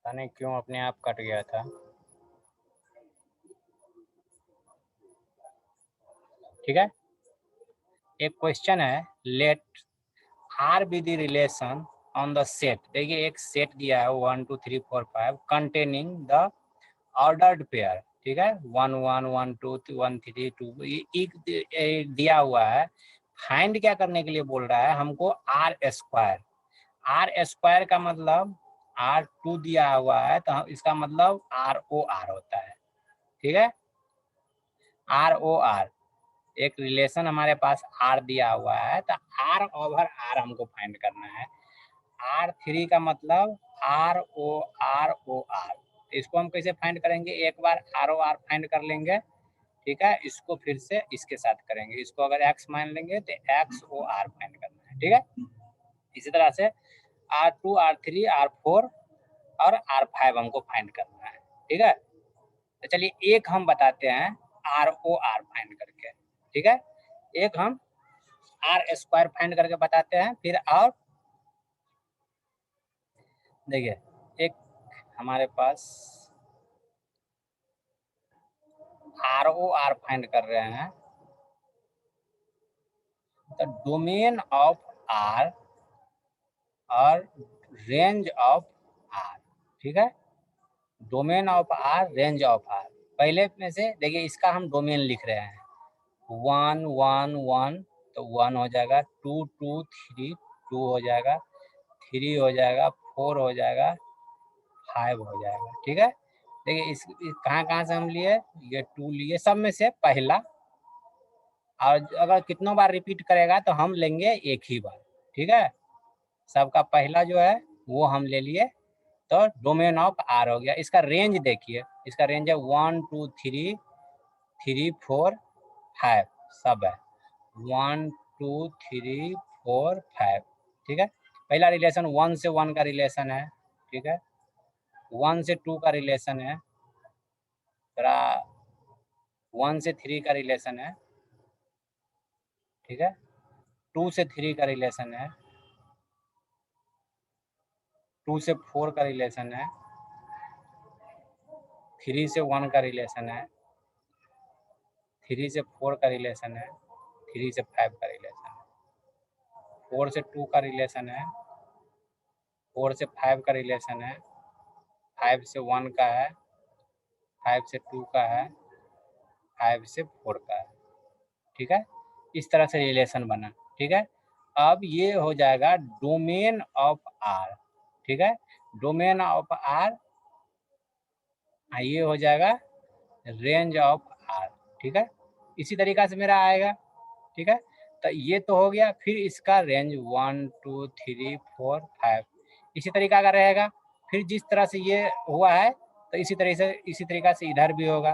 पता नहीं क्यों अपने आप कट गया था। ठीक है, एक क्वेश्चन है, let R be the relation on the set. देखिए एक सेट दिया है 1 2 3 4 5 कंटेनिंग द ऑर्डर्ड पेयर। ठीक है, 1 1 1 2 1 3 2 दिया हुआ है। फाइंड क्या करने के लिए बोल रहा है हमको, आर स्क्वायर। आर स्क्वायर का मतलब R2 दिया हुआ है तो इसका मतलब ROR होता है। ठीक है, ROR एक रिलेशन हमारे पास R दिया हुआ है तो R/R हमको फाइंड करना है। R3 का मतलब ROR। इसको हम कैसे फाइंड करेंगे, एक बार ROR फाइंड कर लेंगे। ठीक है, इसको फिर से इसके साथ करेंगे, इसको अगर x मान लेंगे तो XOR फाइंड करना है। ठीक है, इसी तरह से R2 R3 R4 और R5 हमको फाइंड करना है। ठीक है, तो चलिए एक हम बताते हैं ROR फाइंड करके। ठीक है, एक हम R स्क्वायर फाइंड करके बताते हैं। फिर और देखिए एक हमारे पास ROR फाइंड कर रहे हैं, द डोमेन ऑफ R और रेंज ऑफ R। ठीक है, domain of R range of R। पहले में से देखिए इसका हम डोमेन लिख रहे हैं, 1 1 1 तो 1 हो जाएगा, 2 2 3 2 हो जाएगा, 3 हो जाएगा, 4 हो जाएगा, 5 हो जाएगा। ठीक है, देखिए इस कहाँ से हम लिए, ये 2 लिए, सब में से पहला, और अगर कितनों बार रिपीट करेगा तो हम लेंगे एक ही बार। ठीक है, सबका पहला जो है वो हम ले लिए, तो डोमेन ऑफ R हो गया। इसका रेंज देखिए, इसका रेंज है 1 2 3 3 4 5 सब है, 1 2 3 4 5। ठीक है, पहला रिलेशन 1 से 1 का रिलेशन है। ठीक है, 1 से 2 का रिलेशन है, थोड़ा 1 से 3 का रिलेशन है। ठीक है, 2 से 3 का रिलेशन है, 2 से 4 का रिलेशन है, 3 से 1 का रिलेशन है, 3 से 4 का रिलेशन है, 3 से 5 का रिलेशन है, 4 से 2 का रिलेशन है, 4 से 5 का रिलेशन है, 5 से 1 का है, 5 से 2 का है, 5 से 4 का है। ठीक है, इस तरह से रिलेशन बना। ठीक है, अब ये हो जाएगा डोमेन ऑफ R। ठीक है, डोमेन ऑफ R, ये हो जाएगा रेंज ऑफ R। ठीक है, इसी तरीका से मेरा आएगा। ठीक है, तो ये तो हो गया, फिर इसका रेंज 1 2 3 4 5 इसी तरीका का रहेगा। फिर जिस तरह से ये हुआ है तो इसी तरीका से इधर भी होगा।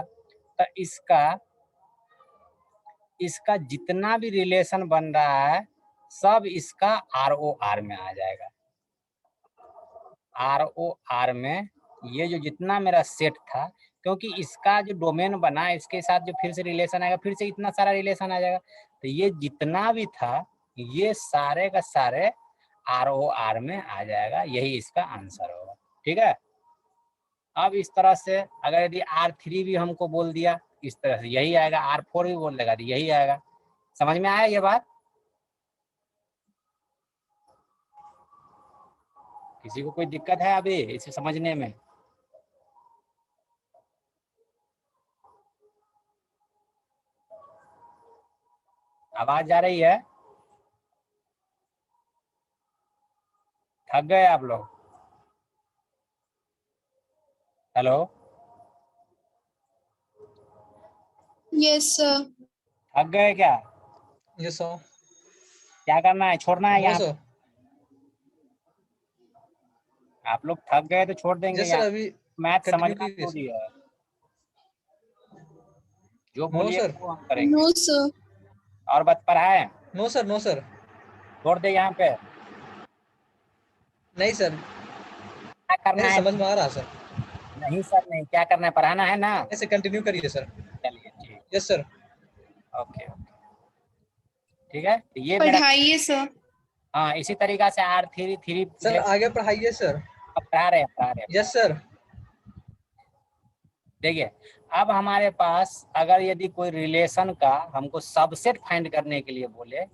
तो इसका जितना भी रिलेशन बन रहा है सब इसका ROR में आ जाएगा। ROR में ये जो जितना मेरा सेट था, क्योंकि इसका जो डोमेन बना इसके साथ जो फिर से रिलेशन आएगा, फिर से इतना सारा रिलेशन आ जाएगा, तो ये जितना भी था ये सारे का सारे ROR में आ जाएगा। यही इसका आंसर होगा। ठीक है, अब इस तरह से अगर यदि R3 भी हमको बोल दिया इस तरह से यही आएगा, R4 भी बोल देगा तो यही आएगा। समझ में आया ये बात? किसी को कोई दिक्कत है अभी इसे समझने में? आवाज आ रही है? थक गए आप लोग? Hello, yes sir. थक गए क्या? Yes sir. क्या करना है, छोड़ना है नो यहाँ? सर। आप लोग थक गए तो छोड़ देंगे यस सर, यहाँ। अभी मैथ कंटिन्यू समझना कीजिए जरूरी सर। है, जो नो बोलिए सर। वो हम करेंगे। No sir. और बात पढ़ाए? No sir, no sir. छोड़ दे यहाँ पे? नहीं सर, क्या करना नहीं है? समझ में आ रहा सर। नहीं सर नहीं, क्या करना है, पढ़ाना है ना? ऐसे कंटिन्यू करिए सर। चलिए ठीक, यस सर। ओके ओके, ठीक है। तो ये मेरा, पढ़ाइए सर। हाँ इसी तरीका से R3 3 सर आगे पढ़ाइए सर। पढ़ा रहे हैं। Yes sir. देखिए अब हमारे पास अगर यदि कोई रिलेशन का हमको सबसेट फाइंड करने के लिए बोले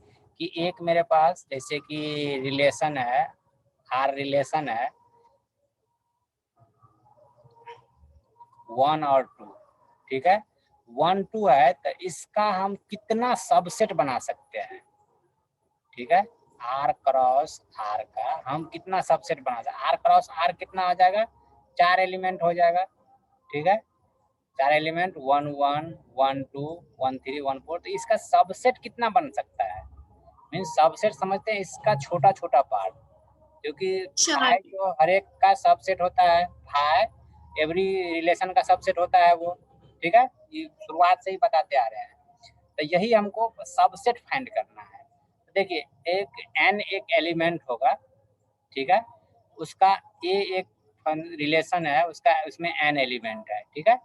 कि एक मेरे पास जैसे कि रिलेशन है, आर रिलेशन है 1 और 2, ठीक है, 1 2 है, तो इसका हम कितना सबसेट बना सकते हैं, ठीक है, आर क्रॉस आर का हम कितना सबसेट बना सकते हैं। आर क्रॉस आर कितना आ जाएगा, 4 एलिमेंट हो जाएगा, ठीक है, 4 एलिमेंट 1 1 1 2 1 3 1 4, तो इसका सबसेट कितना बन सकता है, मीन्स सबसेट समझते हैं इसका छोटा छोटा पार्ट, क्योंकि चार। फाइव जो हर एक का सबसेट होता है, फाइव एवरी रिलेशन का सबसेट होता है वो, ठीक है, ये शुरुआत से ही बताते आ रहे हैं। तो यही हमको सबसेट फाइंड करना है। तो देखिए एक n एक एलिमेंट होगा, ठीक है, उसका ए एक रिलेशन है, उसका उसमें n एलिमेंट है, ठीक है,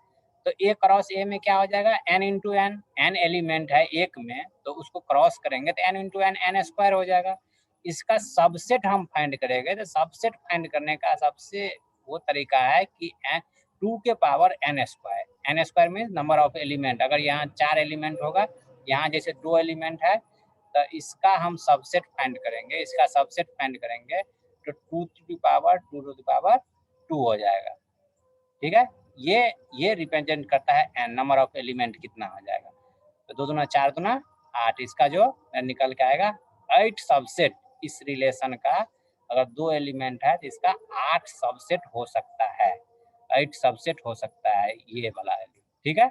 तो ए क्रॉस ए में क्या हो जाएगा, n into n, n element है एक में, तो उसको क्रॉस करेंगे तो n into n n square हो जाएगा। इसका सबसेट हम फाइंड करेंगे, तो सबसेट फाइंड करने का सबसे वो तरीका है कि 2 के power n square, n square means number of element, अगर यहाँ 4 एलिमेंट होगा, यहाँ जैसे 2 एलिमेंट है, तो इसका हम सबसेट फाइंड करेंगे, इसका सबसेट फाइंड करेंगे तो 2 टू द पावर 2 हो जाएगा, ठीक है, ये रिप्रेजेंट करता है n, नंबर ऑफ एलिमेंट कितना हो जाएगा, तो 2 दूना 4 दूना 8, इसका जो निकल के आएगा 8 सबसेट इस रिलेशन का, अगर 2 एलिमेंट है तो इसका 8 सबसेट हो सकता है, 8 सबसेट हो सकता है ये वाला, ठीक है।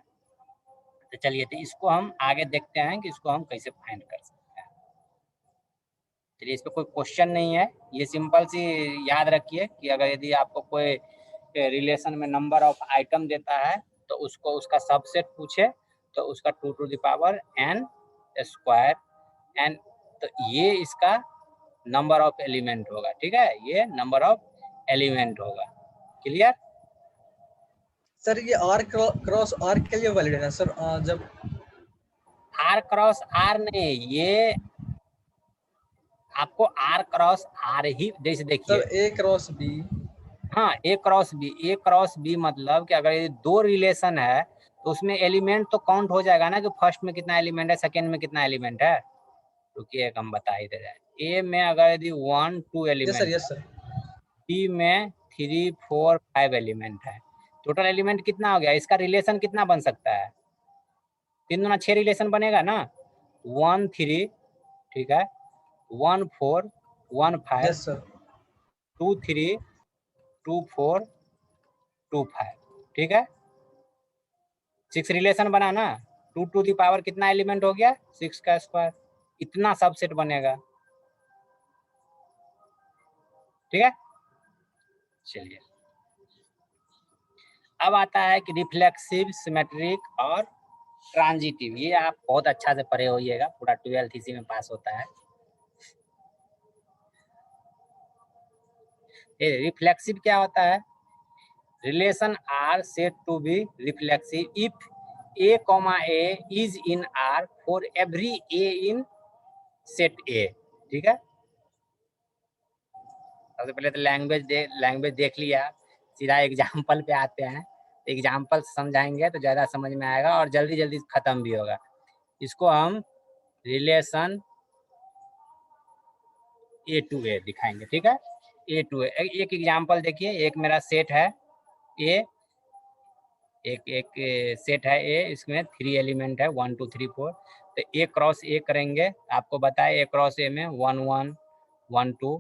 तो चलिए तो इसको हम आगे देखते हैं कि इसको हम कैसे फाइंड कर सकते हैं। चलिए इस पर कोई क्वेश्चन नहीं है, ये सिंपल सी याद रखिए कि अगर यदि आपको कोई रिलेशन में नंबर ऑफ आइटम देता है तो उसको उसका सबसेट पूछे तो उसका 2 to the power n square n, तो ये इसका नंबर ऑफ एलिमेंट होगा, ठीक है, ये नंबर ऑफ एलिमेंट होगा, क्लियर। सर ये आर क्रॉस आर के लिए वैलिड है ना सर, जब आर क्रॉस आर नहीं, ये आपको आर क्रॉस आर ही, जैसे देखिए सर ए क्रॉस बी, हाँ ए क्रॉस बी मतलब कि अगर ये 2 रिलेशन है तो उसमें एलिमेंट तो काउंट हो जाएगा ना कि फर्स्ट में कितना एलिमेंट है, सेकंड में कितना एलिमेंट है, रुकिए हम बता ही दे रहे हैं। ए में अगर यदि 1 2 yes sir, element, yes sir, B में 3 4 5 एलिमेंट है, टोटल एलिमेंट कितना हो गया, इसका रिलेशन कितना बन सकता है, 3 दूना 6 रिलेशन बनेगा ना, 1 3, ठीक है, 1 4 1 5 यस सर, 2 3 2 4 2 5, ठीक है, 6 रिलेशन बना ना, 2 टू दी पावर कितना एलिमेंट हो गया, 6 का स्क्वायर, इतना सबसेट बनेगा, ठीक है। चलिए अब आता है कि रिफ्लेक्सिव, सिमेट्रिक और ट्रांजिटिव, ये आप बहुत अच्छा से पढ़े होइएगा, पूरा 12th इसी में पास होता है। ये रिफ्लेक्सिव क्या होता है, relation R set to be reflexive if a comma a is in R for every a in set A, ठीक है। सबसे पहले तो लैंग्वेज देख लिया, सीधा एग्जाम्पल पे आते हैं, एग्जाम्पल समझाएंगे तो ज़्यादा समझ में आएगा और जल्दी जल्दी खत्म भी होगा। इसको हम रिलेशन ए टू ए दिखाएंगे, ठीक है, ए टू ए। एक एग्जाम्पल देखिए, एक मेरा सेट है ए, एक सेट है ए, इसमें 3 एलिमेंट है 1 2 3 4, तो ए क्रॉस ए करेंगे, आपको बताए ए क्रॉस ए में 1 1 1 2,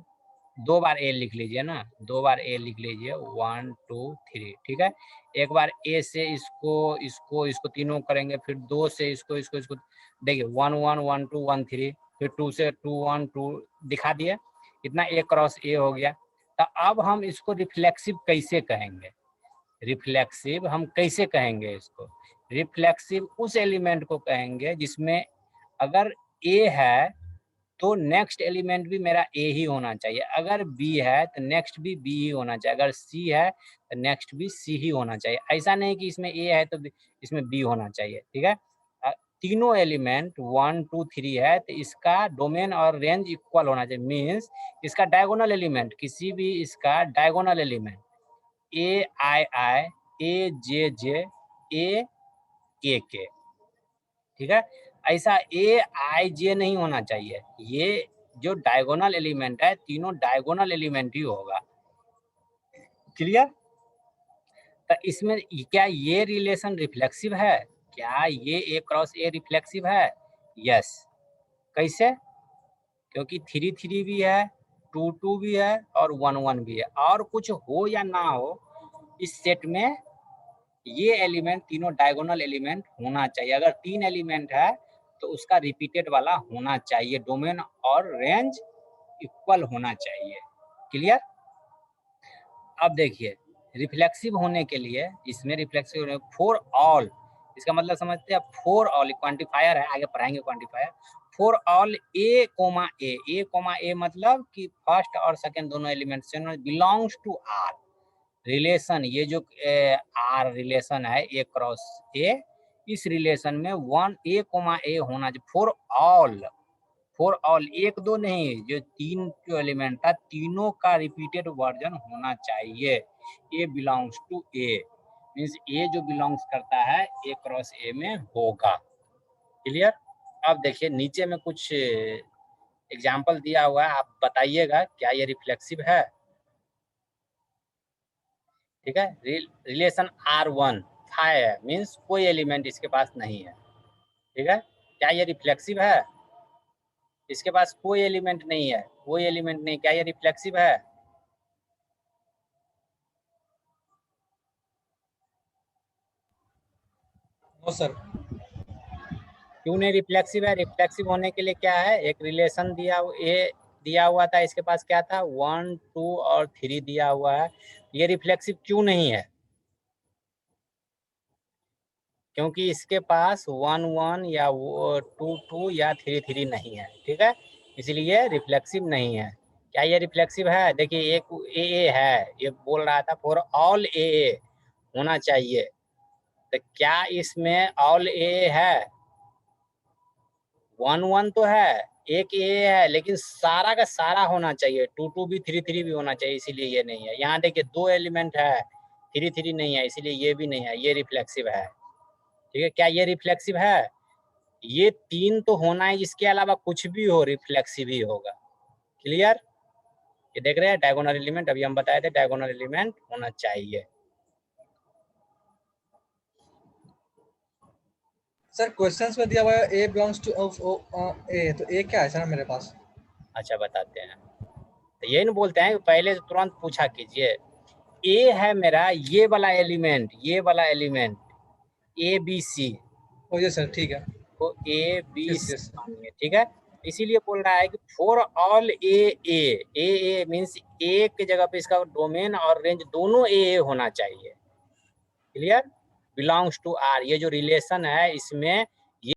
2 बार ए लिख लीजिए ना, 2 बार ए लिख लीजिए 1 2 3, ठीक है। एक बार ए से इसको तीनों करेंगे, फिर 2 से इसको देखिए 1 1 1 2 1 3, फिर 2 से 2 1 2 दिखा दिए, इतना ए क्रॉस ए हो गया। तो अब हम इसको रिफ्लेक्सिव कैसे कहेंगे, रिफ्लेक्सिव हम कैसे कहेंगे इसको, रिफ्लेक्सिव उस एलिमेंट को कहेंगे जिसमें अगर ए है तो नेक्स्ट एलिमेंट भी मेरा ए ही होना चाहिए, अगर बी है तो नेक्स्ट भी बी ही होना चाहिए, अगर सी है तो नेक्स्ट भी सी ही होना चाहिए, ऐसा नहीं कि इसमें ए है तो इसमें बी होना चाहिए, ठीक है। तीनों एलिमेंट 1 2 3 है तो इसका डोमेन और रेंज इक्वल होना चाहिए। मीन्स इसका डायगोनल एलिमेंट, किसी भी इसका डायगोनल एलिमेंट ए आई आई, ए जे जे, ए के, ठीक है। ऐसा ए आई जे नहीं होना चाहिए। ये जो डायगोनल एलिमेंट है तीनों डायगोनल एलिमेंट ही होगा। क्लियर? तो इसमें क्या ये रिलेशन रिफ्लेक्सिव है? क्या ये ए क्रॉस ए रिफ्लेक्सिव है? यस। कैसे? क्योंकि 3 3 भी है, 2 2 भी है और 1 1 भी है। और कुछ हो या ना हो, इस सेट में ये एलिमेंट तीनों डायगोनल एलिमेंट होना चाहिए। अगर 3 एलिमेंट है तो उसका रिपीटेड वाला होना चाहिए। डोमेन और रेंज इक्वल होना चाहिए। क्लियर? अब देखिए, रिफ्लेक्सिव होने के लिए, इसमें रिफ्लेक्सिव होने फॉर ऑल, इसका मतलब समझते हैं? फॉर ऑल क्वांटिफायर है, आगे पढ़ाएंगे quantifier. For all a comma a मतलब कि फर्स्ट और सेकंड दोनों एलिमेंट से बिलोंग्स टू आर रिलेशन। ये जो आर रिलेशन है ए क्रॉस ए, इस रिलेशन में 1 ए कोमा ए होना चाहिए। फॉर ऑल, एक दो नहीं, जो 3 जो एलिमेंट था तीनों का रिपीटेड वर्जन होना चाहिए। ए बिलोंग्स टू ए मीन्स ए जो बिलोंग्स करता है ए क्रॉस ए में होगा। क्लियर? अब देखिए नीचे में कुछ एग्जाम्पल दिया हुआ है, आप बताइएगा क्या ये रिफ्लेक्सिव है। ठीक है। रिलेशन R1 5 है, मीन्स कोई एलिमेंट इसके पास नहीं है। ठीक है। क्या ये रिफ्लेक्सिव है? इसके पास कोई एलिमेंट नहीं है, कोई एलिमेंट नहीं, क्या ये रिफ्लेक्सिव है? No sir. क्यों नहीं रिफ्लेक्सिव है? रिफ्लेक्सिव होने के लिए क्या है, एक रिलेशन दिया हुआ था, इसके पास क्या था 1 2 और 3 दिया हुआ है। ये रिफ्लेक्सिव क्यों नहीं है? क्योंकि इसके पास 1 1 या 2 2 या 3 3 नहीं है। ठीक है, इसलिए रिफ्लेक्सिव नहीं है। क्या ये रिफ्लेक्सिव है? देखिए एक ए है, ये बोल रहा था फॉर ऑल ए होना चाहिए, तो क्या इसमें ऑल ए है? 1 1 तो है, एक ए है, लेकिन सारा का सारा होना चाहिए। 2 2 भी 3 3 भी होना चाहिए, इसीलिए ये नहीं है। यहाँ देखिए 2 एलिमेंट है, 3 3 नहीं है, इसीलिए ये भी नहीं है। ये रिफ्लेक्सिव है। ठीक है, क्या ये रिफ्लेक्सिव है? ये 3 तो होना है, इसके अलावा कुछ भी हो रिफ्लेक्सिव ही होगा। क्लियर? ये देख रहे हैं डायगोनल एलिमेंट, अभी हम बताए थे डायगोनल एलिमेंट होना चाहिए। सर क्वेश्चंस में दिया हुआ है ए बिलोंग्स टू ए, तो ए क्या है सर मेरे पास? अच्छा बताते हैं, तो यही ना बोलते हैं कि पहले तुरंत पूछा कीजिए। ए है मेरा ये वाला एलिमेंट, ये वाला एलिमेंट ए बी सी, ओ ये सर ठीक है। तो A B yes C yes. मानिए। ठीक है, इसीलिए बोल रहा है कि for all A means A के जगह पे इसका डोमेन और रेंज दोनों ए होना चाहिए। क्लियर? बिलोंग्स टू आर, ये जो रिलेशन है इसमें